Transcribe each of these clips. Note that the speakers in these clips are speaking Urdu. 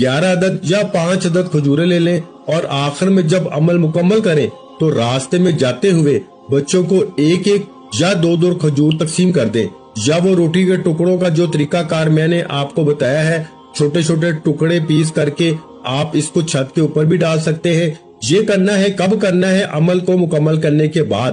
11 عدد یا 5 عدد کھجوریں لے لیں اور آخر میں جب عمل مکمل کریں تو راستے میں جاتے ہوئے بچوں کو 1-1 یا 2-2 کھجور تقسیم کر دیں، یا وہ روٹی کے ٹکڑوں کا جو طریقہ کار میں نے آپ کو بتایا ہے، چھوٹے چھوٹے ٹکڑے پیس کر کے آپ اس کو چھت کے اوپر بھی ڈال سکتے ہیں۔ یہ کرنا ہے کب کرنا ہے؟ عمل کو مکمل کرنے کے بعد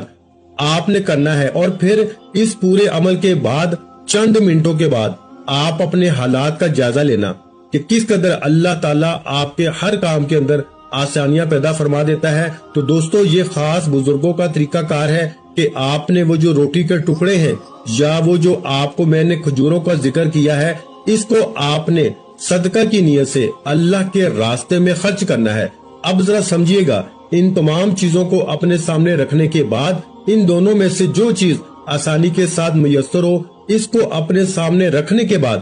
آپ نے کرنا ہے، اور پھر اس پورے عمل کے بعد چند منٹوں کے بعد آپ اپنے حالات کا جائزہ لینا کہ کس قدر اللہ تعالیٰ آپ کے ہر کام کے اندر آسانیاں پیدا فرما دیتا ہے۔ تو دوستو، یہ خاص بزرگوں کا طریقہ کار ہے کہ آپ نے وہ جو روٹی کے ٹکڑے ہیں یا وہ جو آپ کو میں نے کھجوروں کا ذکر کیا ہے، اس کو آپ نے صدقہ کی نیت سے اللہ کے راستے میں خرچ کرنا ہے۔ اب ذرا سمجھیے گا، ان تمام چیزوں کو اپنے سامنے رکھنے کے بعد ان دونوں میں سے جو چیز آسانی کے ساتھ میسر ہو، اس کو اپنے سامنے رکھنے کے بعد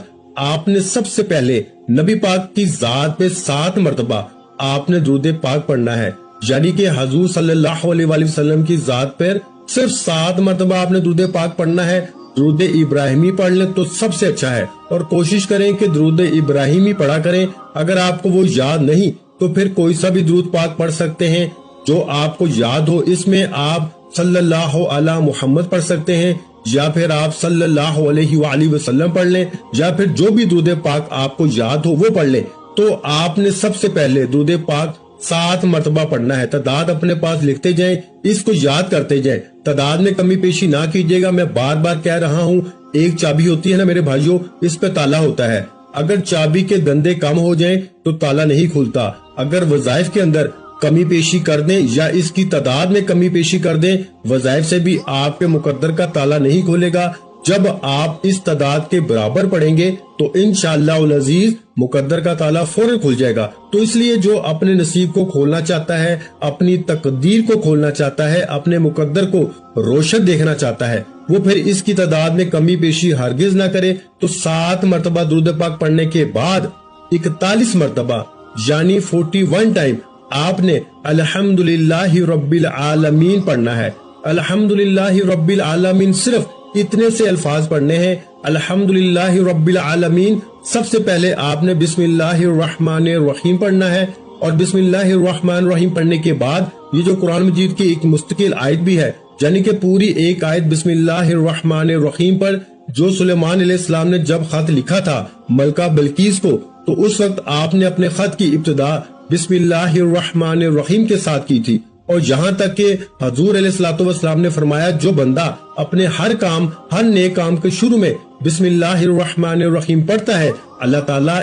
آپ نے سب سے پہلے نبی پاک کی ذات پہ 7 مرتبہ آپ نے درود پاک پڑھنا ہے، یعنی کہ حضور صلی اللہ علیہ وآلہ وسلم کی ذات پر صرف 7 مرتبہ آپ نے درود پاک پڑھنا ہے۔ درود ابراہیمی پڑھ لیں تو سب سے اچھا ہے، اور کوشش کریں کہ درود ابراہیمی پڑھا کریں۔ اگر آپ کو وہ یاد نہیں تو پھر کوئی سا بھی درود پاک پڑھ سکتے ہیں جو آپ کو یاد ہو۔ اس میں آپ صلی اللہ علی محمد پڑھ سکتے ہیں، یا پھر آپ صلی اللہ علیہ وآلہ وسلم پڑھ لیں، یا پھر جو بھی درود پاک آپ کو یاد ہو وہ پڑھ لیں۔ تو آپ نے سب سے پہلے درود پاک 7 مرتبہ پڑھنا ہے۔ تعداد اپنے پاس لکھتے جائیں، اس کو یاد کرتے جائیں، تعداد میں کمی پیشی نہ کیجیے گا۔ میں بار بار کہہ رہا ہوں، ایک چابی ہوتی ہے نا میرے بھائیوں، اس پہ تالا ہوتا ہے، اگر چابی کے دندے کم ہو جائیں تو تالا نہیں کھلتا۔ اگر وظائف کے اندر کمی پیشی کر دیں یا اس کی تعداد میں کمی پیشی کر دیں، وظائف سے بھی آپ کے مقدر کا تالا نہیں کھولے گا۔ جب آپ اس تعداد کے برابر پڑھیں گے تو انشاءاللہ العزیز مقدر کا تالا فوراً کھل جائے گا۔ تو اس لیے جو اپنے نصیب کو کھولنا چاہتا ہے، اپنی تقدیر کو کھولنا چاہتا ہے، اپنے مقدر کو روشن دیکھنا چاہتا ہے، وہ پھر اس کی تعداد میں کمی پیشی ہرگز نہ کرے۔ تو 7 مرتبہ درود پاک پڑھنے کے بعد 41 مرتبہ یعنی 41 ٹائم آپ نے الحمدللہ رب العالمین پڑھنا ہے۔ الحمدللہ رب العالمین صرف اتنے سے الفاظ پڑھنے ہیں۔ الحمدللہ رب العالمین، سب سے پہلے آپ نے بسم اللہ الرحمن الرحیم پڑھنا ہے، اور بسم اللہ الرحمن الرحیم پڑھنے کے بعد یہ جو قرآن مجید کی ایک مستقل آیت بھی ہے، یعنی کہ پوری ایک آیت بسم اللہ الرحمن الرحیم پر جو سلیمان علیہ السلام نے جب خط لکھا تھا ملکہ بلقیس کو، تو اس وقت آپ نے اپنے خط کی ابتدا بسم اللہ الرحمن الرحیم کے ساتھ کی تھی، اور یہاں تک کہ حضور علیہ الصلوۃ والسلام نے فرمایا جو بندہ اپنے ہر نیک کام کے شروع میں بسم اللہ الرحمن الرحیم پڑھتا ہے، اللہ تعالیٰ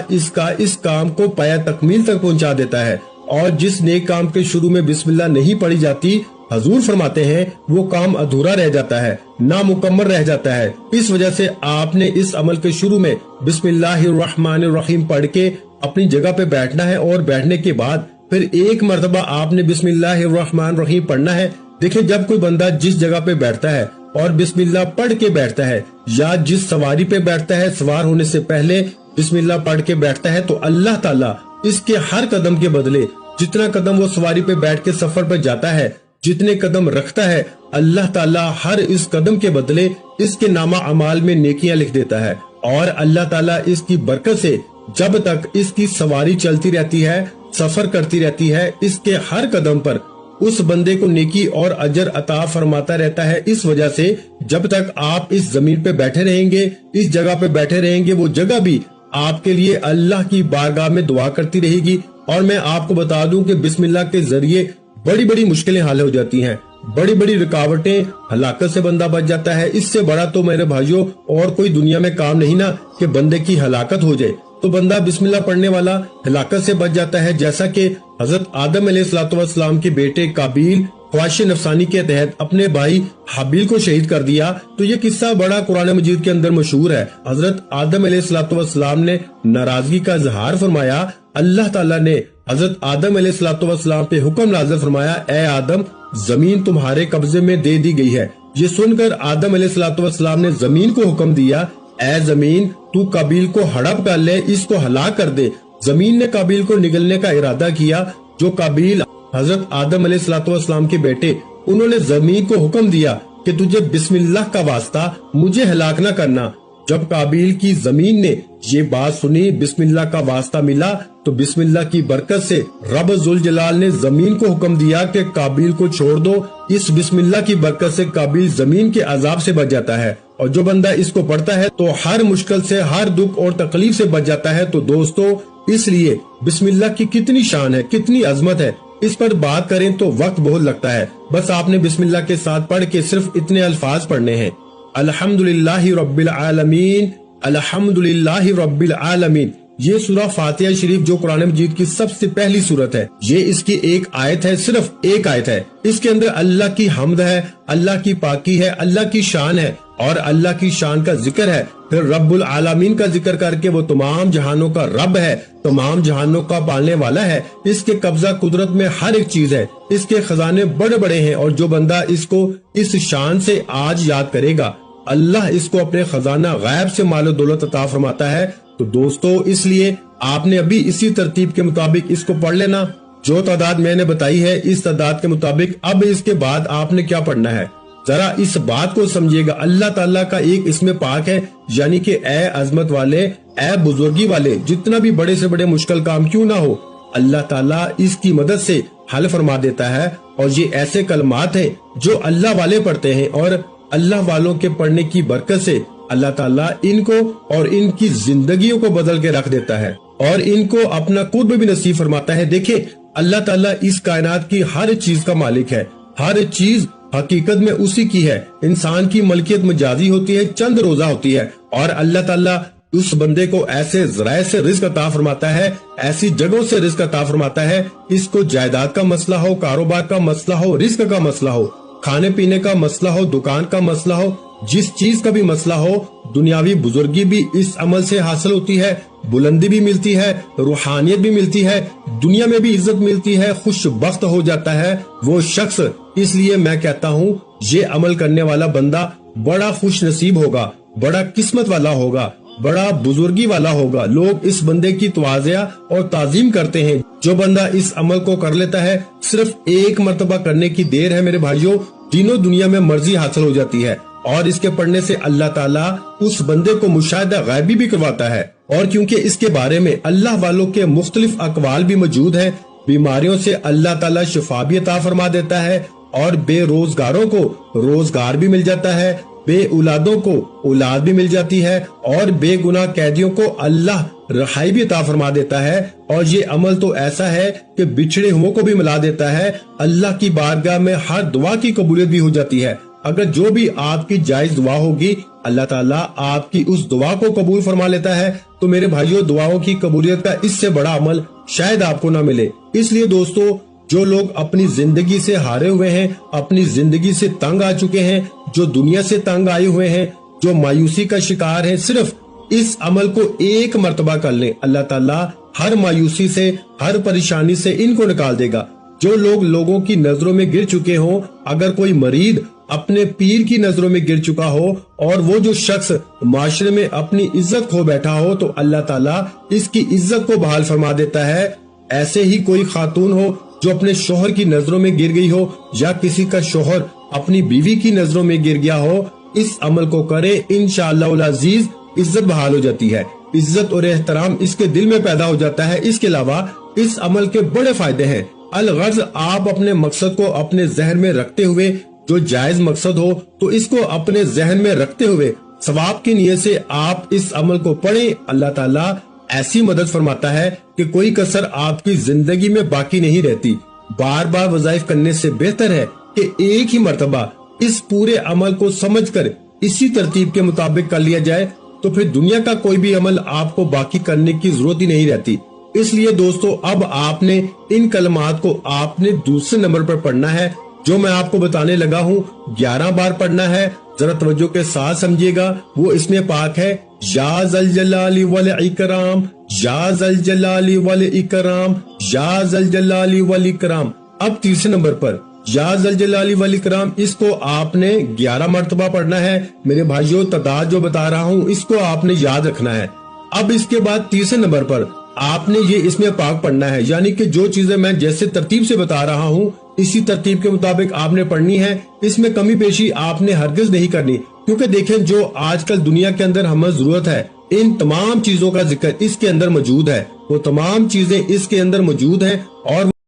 اس کام کو پایہ تکمیل تک پہنچا دیتا ہے، اور جس نیک کام کے شروع میں بسم اللہ نہیں پڑھی جاتی، حضور فرماتے ہیں وہ کام ادھورا رہ جاتا ہے، نامکمل رہ جاتا ہے۔ اس وجہ سے آپ نے اس عمل کے شروع میں بسم اللہ الرحمن الرحیم پڑھ کے اپنی جگہ پہ بیٹھنا ہے، اور بیٹھنے کے بعد پھر 1 مرتبہ آپ نے بسم اللہ الرحمن الرحیم پڑھنا ہے۔ دیکھیں، جب کوئی بندہ جس جگہ پہ بیٹھتا ہے اور بسم اللہ پڑھ کے بیٹھتا ہے، یا جس سواری پہ بیٹھتا ہے سوار ہونے سے پہلے بسم اللہ پڑھ کے بیٹھتا ہے، تو اللہ تعالیٰ اس کے ہر قدم کے بدلے جتنا قدم وہ سواری پہ بیٹھ کے سفر پہ جاتا ہے، جتنے قدم رکھتا ہے، اللہ تعالیٰ ہر اس قدم کے بدلے اس کے نامہ اعمال میں نیکیاں لکھ دیتا ہے، اور اللہ تعالیٰ اس کی برکت سے جب تک اس کی سواری چلتی رہتی ہے، سفر کرتی رہتی ہے، اس کے ہر قدم پر اس بندے کو نیکی اور اجر عطا فرماتا رہتا ہے۔ اس وجہ سے جب تک آپ اس زمین پہ بیٹھے رہیں گے، اس جگہ پہ بیٹھے رہیں گے، وہ جگہ بھی آپ کے لیے اللہ کی بارگاہ میں دعا کرتی رہے گی۔ اور میں آپ کو بتا دوں کہ بسم اللہ کے ذریعے بڑی بڑی مشکلیں حل ہو جاتی ہیں، بڑی بڑی رکاوٹیں، ہلاکت سے بندہ بچ جاتا ہے۔ اس سے بڑا تو میرے بھائیوں اور کوئی دنیا میں کام نہیں نا کہ بندے کی ہلاکت ہو جائے، تو بندہ بسم اللہ پڑھنے والا ہلاکت سے بچ جاتا ہے۔ جیسا کہ حضرت آدم علیہ السلام کے بیٹے قابیل خواہش نفسانی کے تحت اپنے بھائی حابیل کو شہید کر دیا، تو یہ قصہ بڑا قرآن مجید کے اندر مشہور ہے۔ حضرت آدم علیہ السلام نے ناراضگی کا اظہار فرمایا، اللہ تعالیٰ نے حضرت آدم علیہ السلام پہ حکم نازل فرمایا، اے آدم، زمین تمہارے قبضے میں دے دی گئی ہے۔ یہ سن کر آدم علیہ السلام نے زمین کو حکم دیا، اے زمین، تو قابیل کو ہڑپ کر لے، اس کو ہلاک کر دے۔ زمین نے قابیل کو نگلنے کا ارادہ کیا۔ جو قابیل حضرت آدم علیہ السلام کے بیٹے، انہوں نے زمین کو حکم دیا کہ تجھے بسم اللہ کا واسطہ مجھے ہلاک نہ کرنا، جب قابیل کی زمین نے یہ بات سنی، بسم اللہ کا واسطہ ملا، تو بسم اللہ کی برکت سے رب ذوالجلال نے زمین کو حکم دیا کہ قابیل کو چھوڑ دو۔ اس بسم اللہ کی برکت سے قابیل زمین کے عذاب سے بچ جاتا ہے، اور جو بندہ اس کو پڑھتا ہے تو ہر مشکل سے، ہر دکھ اور تکلیف سے بچ جاتا ہے۔ تو دوستو، اس لیے بسم اللہ کی کتنی شان ہے، کتنی عظمت ہے، اس پر بات کریں تو وقت بہت لگتا ہے۔ بس آپ نے بسم اللہ کے ساتھ پڑھ کے صرف اتنے الفاظ پڑھنے ہیں: الحمدللہ رب العالمین، الحمدللہ رب العالمین۔ یہ سورہ فاتحہ شریف جو قرآن مجید کی سب سے پہلی سورت ہے، یہ اس کی ایک آیت ہے، صرف ایک آیت ہے۔ اس کے اندر اللہ کی حمد ہے، اللہ کی پاکی ہے، اللہ کی شان ہے اور اللہ کی شان کا ذکر ہے۔ پھر رب العالمین کا ذکر کر کے وہ تمام جہانوں کا رب ہے، تمام جہانوں کا پالنے والا ہے۔ اس کے قبضہ قدرت میں ہر ایک چیز ہے، اس کے خزانے بڑے بڑے ہیں، اور جو بندہ اس کو اس شان سے آج یاد کرے گا، اللہ اس کو اپنے خزانہ غیب سے مال و دولت عطا فرماتا ہے۔ تو دوستو، اس لیے آپ نے ابھی اسی ترتیب کے مطابق اس کو پڑھ لینا، جو تعداد میں نے بتائی ہے اس تعداد کے مطابق۔ اب اس کے بعد آپ نے کیا پڑھنا ہے، ذرا اس بات کو سمجھیے گا۔ اللہ تعالیٰ کا ایک اسم پاک ہے، یعنی کہ اے عظمت والے، اے بزرگی والے، جتنا بھی بڑے سے بڑے مشکل کام کیوں نہ ہو، اللہ تعالیٰ اس کی مدد سے حل فرما دیتا ہے۔ اور یہ ایسے کلمات ہیں جو اللہ والے پڑھتے ہیں، اور اللہ والوں کے پڑھنے کی برکت سے اللہ تعالیٰ ان کو اور ان کی زندگیوں کو بدل کے رکھ دیتا ہے، اور ان کو اپنا قرب بھی نصیب فرماتا ہے۔ دیکھیں، اللہ تعالیٰ اس کائنات کی ہر چیز کا مالک ہے، ہر چیز حقیقت میں اسی کی ہے۔ انسان کی ملکیت مجازی ہوتی ہے، چند روزہ ہوتی ہے، اور اللہ تعالیٰ اس بندے کو ایسے ذرائع سے رزق عطا فرماتا ہے، ایسی جگہوں سے رزق عطا فرماتا ہے۔ اس کو جائیداد کا مسئلہ ہو، کاروبار کا مسئلہ ہو، رزق کا مسئلہ ہو، کھانے پینے کا مسئلہ ہو، دکان کا مسئلہ ہو، جس چیز کا بھی مسئلہ ہو، دنیاوی بزرگی بھی اس عمل سے حاصل ہوتی ہے، بلندی بھی ملتی ہے، روحانیت بھی ملتی ہے، دنیا میں بھی عزت ملتی ہے، خوش بخت ہو جاتا ہے وہ شخص۔ اس لیے میں کہتا ہوں، یہ عمل کرنے والا بندہ بڑا خوش نصیب ہوگا، بڑا قسمت والا ہوگا، بڑا بزرگی والا ہوگا۔ لوگ اس بندے کی توازیہ اور تعظیم کرتے ہیں۔ جو بندہ اس عمل کو کر لیتا ہے، صرف ایک مرتبہ کرنے کی دیر ہے میرے بھائیوں، تینوں دنیا میں مرضی حاصل ہو جاتی ہے، اور اس کے پڑھنے سے اللہ تعالیٰ اس بندے کو مشاہدہ غیبی بھی کرواتا ہے۔ اور کیونکہ اس کے بارے میں اللہ والوں کے مختلف اقوال بھی موجود ہیں، بیماریوں سے اللہ تعالیٰ شفا بھی عطا فرما دیتا ہے، اور بے روزگاروں کو روزگار بھی مل جاتا ہے، بے اولادوں کو اولاد بھی مل جاتی ہے، اور بے گناہ قیدیوں کو اللہ رہائی بھی عطا فرما دیتا ہے۔ اور یہ عمل تو ایسا ہے کہ بچھڑے ہوئوں کو بھی ملا دیتا ہے۔ اللہ کی بارگاہ میں ہر دعا کی قبولیت بھی ہو جاتی ہے۔ اگر جو بھی آپ کی جائز دعا ہوگی، اللہ تعالیٰ آپ کی اس دعا کو قبول فرما لیتا ہے۔ تو میرے بھائیوں، دعاؤں کی قبولیت کا اس سے بڑا عمل شاید آپ کو نہ ملے۔ اس لیے دوستو، جو لوگ اپنی زندگی سے ہارے ہوئے ہیں، اپنی زندگی سے تنگ آ چکے ہیں، جو دنیا سے تنگ آئے ہوئے ہیں، جو مایوسی کا شکار ہیں، صرف اس عمل کو ایک مرتبہ کر لیں، اللہ تعالیٰ ہر مایوسی سے، ہر پریشانی سے ان کو نکال دے گا۔ جو لوگ لوگوں کی نظروں میں گر چکے ہوں، اگر کوئی مریض اپنے پیر کی نظروں میں گر چکا ہو، اور وہ جو شخص معاشرے میں اپنی عزت کھو بیٹھا ہو، تو اللہ تعالیٰ اس کی عزت کو بحال فرما دیتا ہے۔ ایسے ہی کوئی خاتون ہو جو اپنے شوہر کی نظروں میں گر گئی ہو، یا کسی کا شوہر اپنی بیوی کی نظروں میں گر گیا ہو، اس عمل کو کرے، انشاءاللہ العزیز عزت بحال ہو جاتی ہے، عزت اور احترام اس کے دل میں پیدا ہو جاتا ہے۔ اس کے علاوہ اس عمل کے بڑے فائدے ہیں۔ الغرض، آپ اپنے مقصد کو اپنے ذہن میں رکھتے ہوئے، جو جائز مقصد ہو تو اس کو اپنے ذہن میں رکھتے ہوئے ثواب کی نیت سے آپ اس عمل کو پڑھیں، اللہ تعالیٰ ایسی مدد فرماتا ہے کہ کوئی کسر آپ کی زندگی میں باقی نہیں رہتی۔ بار بار وظائف کرنے سے بہتر ہے کہ ایک ہی مرتبہ اس پورے عمل کو سمجھ کر اسی ترتیب کے مطابق کر لیا جائے، تو پھر دنیا کا کوئی بھی عمل آپ کو باقی کرنے کی ضرورت ہی نہیں رہتی۔ اس لیے دوستو، اب آپ نے ان کلمات کو آپ نے دوسرے نمبر پر پڑھنا ہے، جو میں آپ کو بتانے لگا ہوں 11 بار پڑھنا ہے۔ ذرا توجہ کے ساتھ سمجھیے گا۔ وہ اس میں پاک ہے، یا ذل جلال والاکرام، یا ذل جلال والاکرام، یا ذل جلال والاکرام۔ اب تیسرے نمبر پر یا ذل جلال والاکرام، اس کو آپ نے 11 مرتبہ پڑھنا ہے۔ میرے بھائیوں، تعداد جو بتا رہا ہوں اس کو آپ نے یاد رکھنا ہے۔ اب اس کے بعد تیسرے نمبر پر آپ نے یہ اس میں پاک پڑھنا ہے، یعنی کہ جو چیزیں میں جیسے ترتیب سے بتا رہا ہوں اسی ترتیب کے مطابق آپ نے پڑھنی ہے۔ اس میں کمی پیشی آپ نے ہرگز نہیں کرنی۔ کیونکہ دیکھیں جو آج کل دنیا کے اندر ہمیں ضرورت ہے ان تمام چیزوں کا ذکر اس کے اندر موجود ہے، وہ تمام چیزیں اس کے اندر موجود ہیں اور